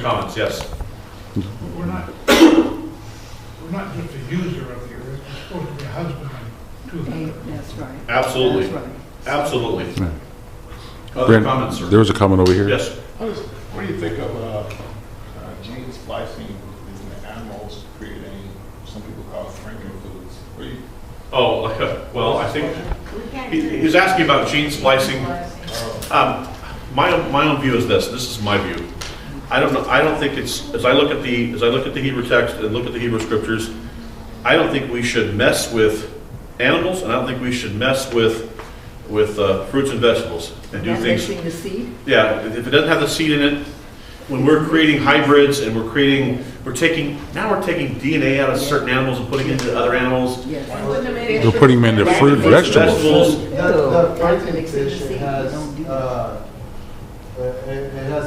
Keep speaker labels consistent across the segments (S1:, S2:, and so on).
S1: Comments, yes.
S2: We're not just a user of the earth, we're supposed to be a husbandman to the earth.
S3: That's right.
S1: Absolutely.
S3: That's right.
S1: Absolutely.
S4: Yeah.
S1: Other
S4: Brent,
S1: comments, sir?
S4: there was a comment over here.
S1: Yes.
S5: What do you think of gene splicing in the animals creating, some people call it frankenfoods? What do you?
S1: Oh, well, I think he's asking about gene splicing. My own view is this. This is my view. I don't know. I don't think it's as I look at the Hebrew text and look at the Hebrew scriptures. I don't think we should mess with animals, and I don't think we should mess with fruits and vegetables and do things.
S3: Mixing the seed?
S1: Yeah, if it doesn't have the seed in it, when we're creating hybrids and we're taking DNA out of certain animals and putting it into other animals.
S3: Yes.
S4: We're putting them into fruit and vegetables.
S6: The fighting fish, it has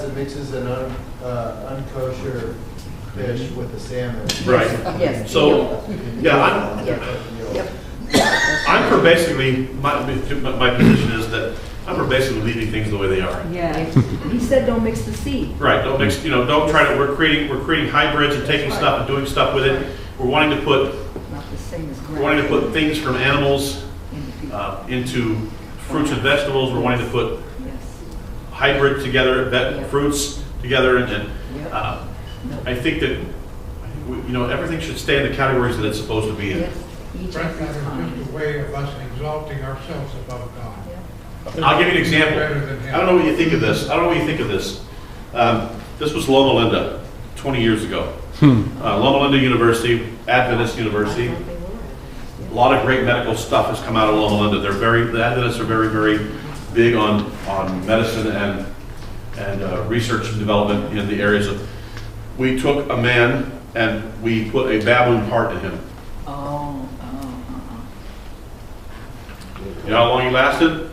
S6: it mixes an unkosher fish with the salmon.
S1: Right.
S3: Yes.
S1: So, yeah, I'm for basically, my position is that I'm for basically leaving things the way they are.
S3: Yeah. He said don't mix the seed.
S1: Right, don't mix, don't try to, we're creating hybrids and taking stuff and doing stuff with it. We're wanting to put things from animals into fruits and vegetables. We're wanting to put hybrid together, fruits together, and I think that everything should stay in the categories that it's supposed to be in.
S2: Brent, that is just a way of us exalting ourselves above God.
S1: I'll give you an example. I don't know what you think of this. This was Loma Linda 20 years ago. Loma Linda University, Adventist University. A lot of great medical stuff has come out of Loma Linda. The Adventists are very, very big on medicine and research and development in the areas of. We took a man and we put a baboon heart in him. You know how long he lasted?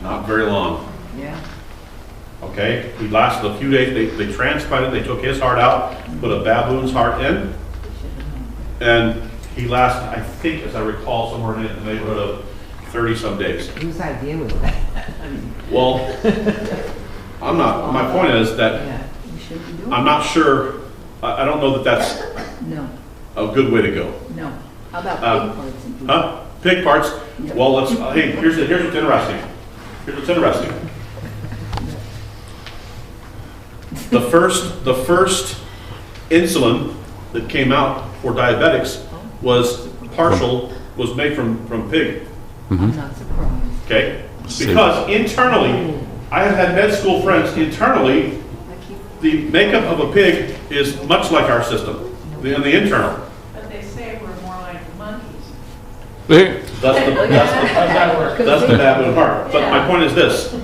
S1: Not very long.
S3: Yeah.
S1: Okay, he lasted a few days. They transplanted. They took his heart out, put a baboon's heart in, and he lasted, I think, as I recall, somewhere in the neighborhood of 30-some days.
S7: Whose idea was that?
S1: Well, I'm not. My point is that I'm not sure. I don't know that that's a good way to go.
S3: No. How about pig parts?
S1: Pig parts. Yep. Well, let's. Hey, here's what's interesting. The first insulin that came out for diabetics was made from pig.
S3: I'm not surprised.
S1: Okay, because internally, I have had med school friends. Internally, the makeup of a pig is much like our system. The internal.
S8: But they say we're more like monkeys.
S1: That's the baboon heart. But my point is this.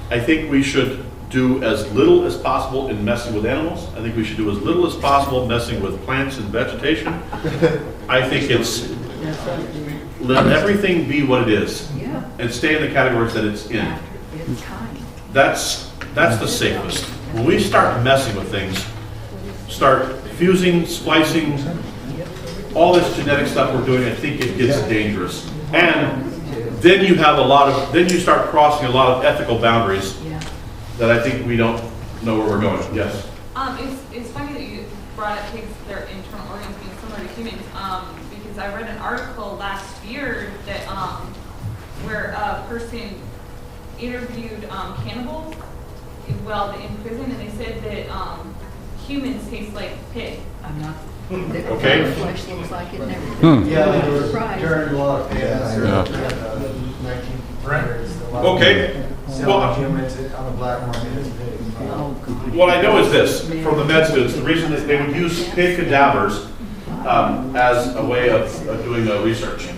S1: I think we should do as little as possible in messing with animals. I think we should do as little as possible messing with plants and vegetation. I think it's let everything be what it is and stay in the categories that it's in. That's the safest. When we start messing with things, start fusing, splicing, all this genetic stuff we're doing, I think it gets dangerous. And then you have then you start crossing a lot of ethical boundaries that I think we don't know where we're going. Yes?
S8: It's funny that you brought up pigs, their internal organs being similar to humans, because I read an article last year that where a person interviewed cannibals in prison, and they said that humans taste like pig.
S3: I'm not.
S1: Okay.
S3: The flesh looks like it and everything.
S6: Yeah, there was during a lot of famines.
S1: Okay. Well,
S6: humans on the black market as pigs.
S1: what I know is this, from the med students, the reason that they would use pig cadavers as a way of doing research.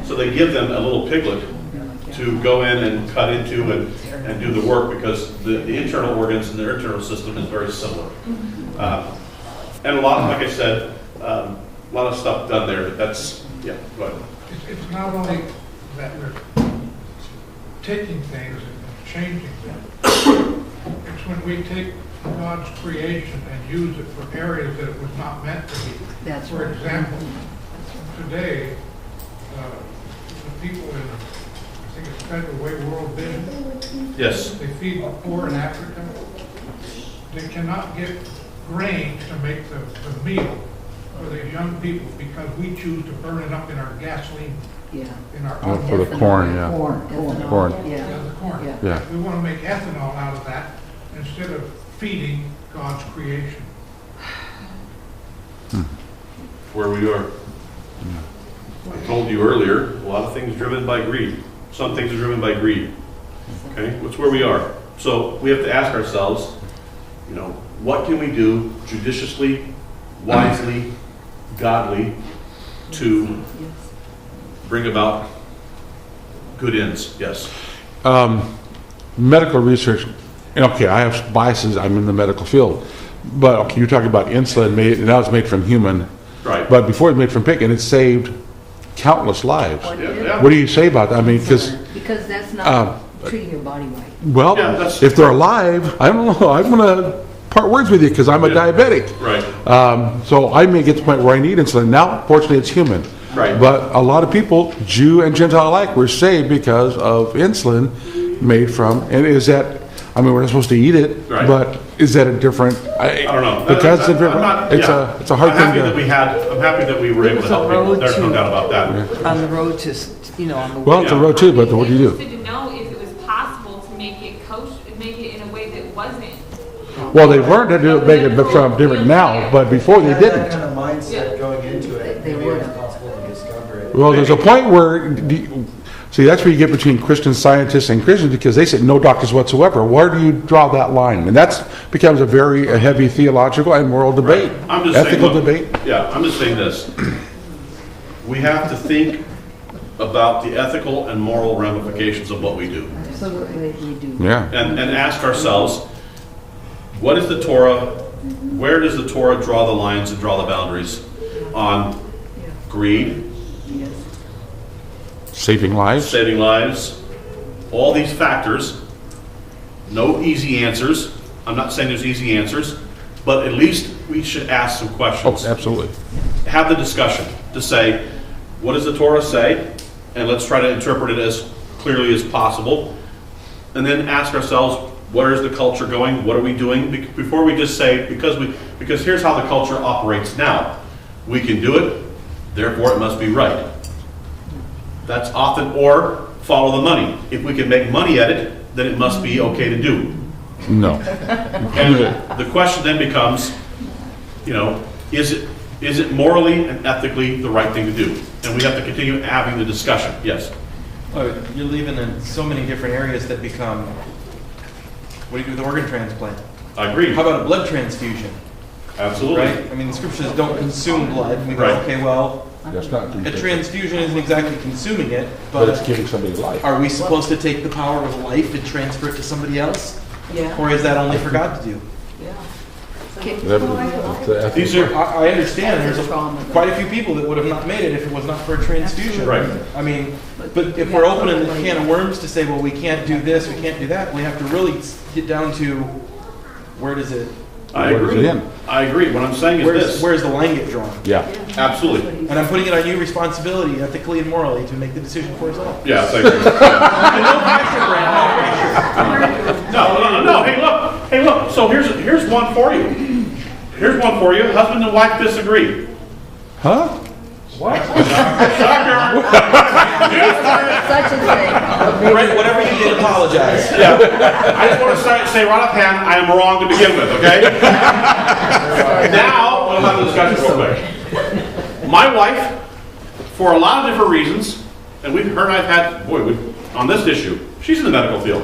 S1: So they give them a little piglet to go in and cut into and do the work, because the internal organs and their internal system is very similar. And a lot of, like I said, a lot of stuff done there, but that's, go ahead.
S2: It's not only that we're taking things and changing them. It's when we take God's creation and use it for areas that it was not meant to be.
S3: That's
S2: for example, today, the people in, I think it's Federal Way World Vision,
S1: Yes.
S2: they feed the poor in Africa. they cannot get grain to make the meal for these young people because we choose to burn it up in our gasoline,
S3: Yeah.
S2: in our
S4: Oh, for the corn, yeah.
S3: Ethanol.
S4: Corn.
S3: Yeah.
S2: the corn.
S3: Yeah.
S4: Yeah.
S2: We want to make ethanol out of that instead of feeding God's creation.
S1: Where we are. I told you earlier, a lot of things driven by greed. Some things are driven by greed. Okay, that's where we are. So we have to ask ourselves, you know, what can we do judiciously, wisely, godly to
S3: Yes.
S1: bring about good ends? Yes.
S4: Medical research, and okay, I have biases, I'm in the medical field, but okay, you're talking about insulin, now it's made from human,
S1: Right.
S4: but before it was made from pig, and it saved countless lives.
S3: What
S1: Yeah,
S3: is-
S1: yeah.
S4: What do you say about that? I mean, because,
S3: Because that's
S4: Um,
S3: not treating your body right.
S4: well,
S1: Yeah, that's-
S4: if they're alive, I don't know, I'm gonna part words with you, because I'm a
S1: Yeah.
S4: diabetic.
S1: Right.
S4: So I may get to the point where I need insulin. Now, fortunately, it's human.
S1: Right.
S4: But a lot of people, Jew and Gentile alike, were saved because of insulin made from, and is that, I mean, we're not supposed to eat it,
S1: Right.
S4: but is that a different?
S1: I don't know.
S4: Because
S1: I'm not-
S4: it's
S1: yeah.
S4: a hard
S1: I'm
S4: thing
S1: happy that we
S4: to.
S1: had, I'm happy that we were able to
S7: It was a
S1: help people.
S7: road
S1: There's no
S7: to-
S1: doubt about that.
S7: On the road to, you know, on the.
S4: Well, it's a road too, but what do you do?
S8: Interested to know if it was possible to make it kosher, make it in a way that wasn't.
S4: Well, they've learned to do it, make it from different now, but before they
S6: That
S4: didn't.
S6: kind of mindset going into it,
S3: They
S6: maybe
S3: would.
S6: it's possible to discover it.
S4: Well, there's a point where, see, that's where you get between Christian Scientists and Christians, because they say no doctors whatsoever. Where do you draw that line? And that becomes a heavy theological and moral debate,
S1: I'm just saying,
S4: ethical
S1: look,
S4: debate.
S1: Yeah, I'm just saying this. We have to think about the ethical and moral ramifications of what we do.
S3: Absolutely, we do.
S4: Yeah.
S1: And ask ourselves, what is the Torah, where does the Torah draw the lines and draw the boundaries on greed,
S3: Yes.
S4: Saving lives.
S1: saving lives, all these factors? No easy answers. I'm not saying there's easy answers, but at least we should ask some
S4: Oh,
S1: questions.
S4: absolutely.
S1: Have the discussion to say, what does the Torah say? And let's try to interpret it as clearly as possible. And then ask ourselves, where is the culture going? What are we doing? Before we just say, because here's how the culture operates now. We can do it, therefore it must be right. That's often, or follow the money. If we can make money at it, then it must be okay to do.
S4: No.
S1: And the question then becomes, you know, is it morally and ethically the right thing to do? And we have to continue having the discussion. Yes.
S9: Oh, you're leaving in so many different areas that become, what do you do with organ transplant?
S1: I agree.
S9: How about a blood transfusion,
S1: Absolutely.
S9: right? I mean, the scriptures don't consume blood. We go,
S1: Right.
S9: okay, well,
S4: That's not.
S9: a transfusion isn't exactly consuming it,
S4: But it's
S9: but
S4: giving somebody life.
S9: are we supposed to take the power of life and transfer it to somebody else?
S3: Yeah.
S9: Or is that only for God to do?
S3: Yeah.
S1: These are,
S9: I understand
S3: That's a
S9: there's
S3: trauma, though.
S9: quite a few people that would have not made it if it was not for a transfusion.
S1: Right.
S9: I mean, but if we're opening the can of worms to say, well, we can't do this, we can't do that, we have to really get down to where does it,
S1: I
S4: Where does
S1: agree.
S4: it end?
S1: I agree. What I'm saying is this.
S9: where's the line get drawn?
S4: Yeah.
S1: Absolutely.
S9: And I'm putting it on you responsibility, ethically and morally, to make the decision for yourself.
S1: Yes, I agree. No. Hey, look. So here's one for you. Here's one for you. Husband and wife disagree.
S4: Huh?
S1: Shocker.
S3: Such a thing.
S9: Brent, whatever you did, apologize.
S1: Yeah. I just want to say right offhand, I am wrong to begin with, okay? Now, we'll have a discussion real quick. My wife, for a lot of different reasons, and her and I've had, on this issue, she's in the medical field.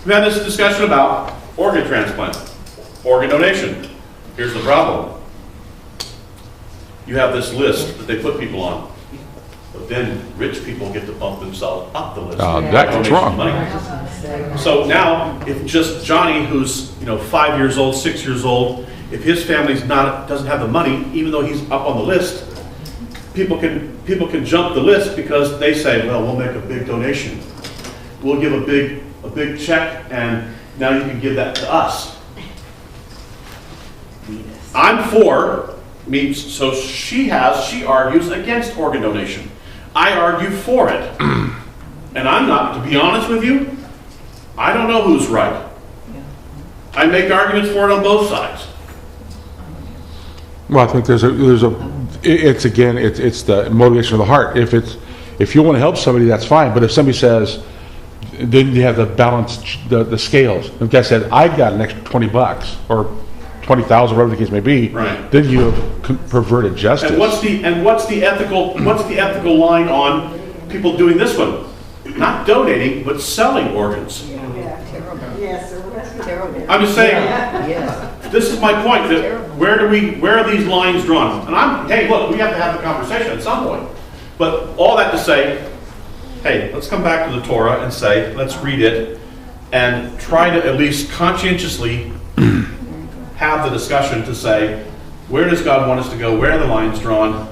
S1: We've had this discussion about organ transplant, organ donation. Here's the problem. You have this list that they put people on, but then rich people get to bump themselves up the list.
S4: That's
S1: Donation
S4: wrong.
S1: money. So now, if just Johnny, who's 5 years old, 6 years old, if his family's doesn't have the money, even though he's up on the list, people can jump the list because they say, well, we'll make a big donation, we'll give a big check, and now you can give that to us. I'm for. So she argues against organ donation. I argue for it. And I'm not, to be honest with you, I don't know who's right. I make arguments for it on both sides.
S4: Well, I think it's the motivation of the heart. If you want to help somebody, that's fine. But if somebody says, then you have to balance the scales. If the guy said, I've got an extra $20 or 20,000, whatever the case may be,
S1: Right.
S4: then you have perverted justice.
S1: And what's the ethical line on people doing this one? Not donating, but selling organs.
S3: Terrible.
S1: I'm just saying,
S3: Yes.
S1: this is my point, that where are these lines drawn? And hey, look, we have to have the conversation at some point. But all that to say, hey, let's come back to the Torah and say, let's read it and try to at least conscientiously have the discussion to say, where does God want us to go? Where are the lines drawn?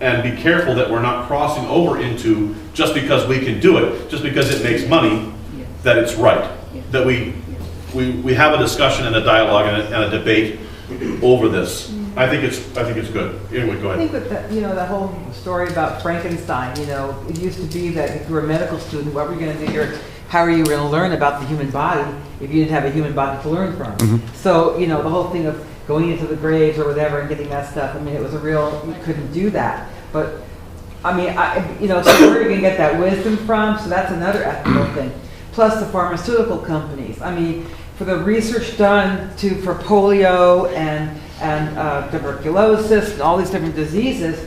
S1: And be careful that we're not crossing over into, just because we can do it, just because it makes money, that it's right. That we have a discussion and a dialogue and a debate over this. I think it's good. Anyway, go
S7: I
S1: ahead.
S7: think with the whole story about Frankenstein, it used to be that if you were a medical student, what were you going to do? How are you going to learn about the human body if you didn't have a human body to learn from?
S4: Mm-hmm.
S7: So, the whole thing of going into the graves or whatever and getting that stuff, it was you couldn't do that. But, so where are you going to get that wisdom from? So that's another ethical thing. Plus the pharmaceutical companies. For the research done for polio and tuberculosis and all these different diseases,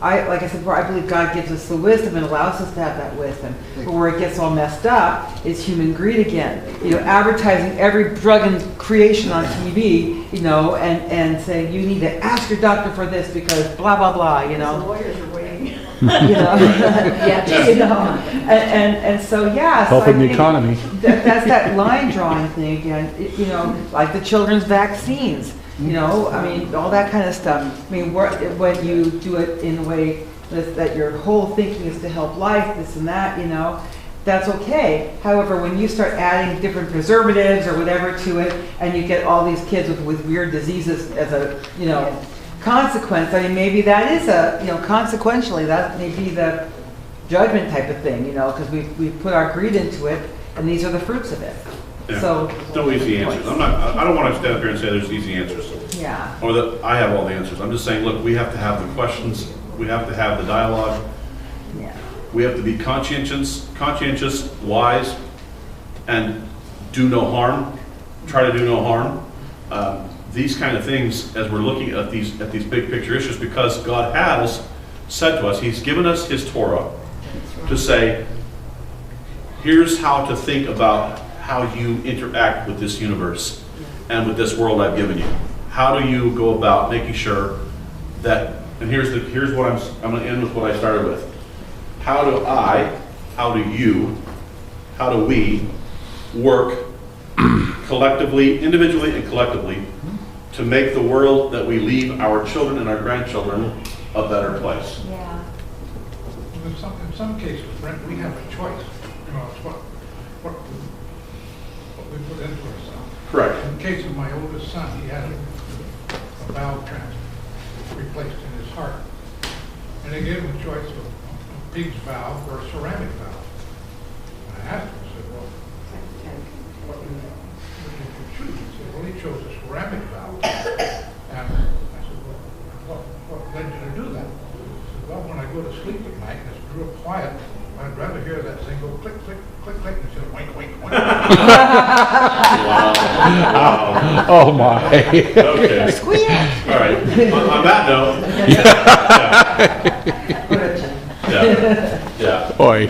S7: like I said before, I believe God gives us the wisdom and allows us to have that wisdom. But where it gets all messed up is human greed again. Advertising every drug and creation on TV, and saying you need to ask your doctor for this because blah blah blah.
S3: The lawyers are waiting.
S7: And so
S4: Helping the economy.
S7: That's that line drawing thing again. Like the children's vaccines. All that kind of stuff. When you do it in a way that your whole thinking is to help life, this and that, that's okay. However, when you start adding different preservatives or whatever to it, and you get all these kids with weird diseases as a, consequence, maybe that is consequentially, that may be the judgment type of thing, because we put our greed into it, and these are the fruits of it.
S1: Yeah.
S7: So
S1: no easy answers. I don't want to stand up here and say there's easy answers.
S7: yeah.
S1: Or that I have all the answers. I'm just saying, look, we have to have the questions. We have to have the dialogue.
S7: Yeah.
S1: We have to be conscientious, wise, and do no harm. Try to do no harm. These kind of things, as we're looking at these big picture issues, because God has said to us, He's given us His Torah to say, here's how to think about how you interact with this universe and with this world I've given you. How do you go about making sure that, and here's what I'm going to end with what I started with. How do we work collectively, individually and collectively, to make the world that we leave our children and our grandchildren a better place?
S3: Yeah.
S2: In some cases, Brent, we have a choice. It's what we put into ourselves.
S1: Correct.
S2: In the case of my oldest son, he had a valve replaced in his heart. And they gave him a choice of a pig's valve or a ceramic valve. And I asked him, I said, well, what did you choose? He said, well, he chose a ceramic valve. And I said, well, what led you to do that? He said, well, when I go to sleep at night and it's real quiet, I'd rather hear that thing go click, click, click, click, instead of wink, wink, wink.
S1: Wow.
S4: Oh my.
S1: Okay. All right. On that note. Yeah. Yeah.
S4: Boy.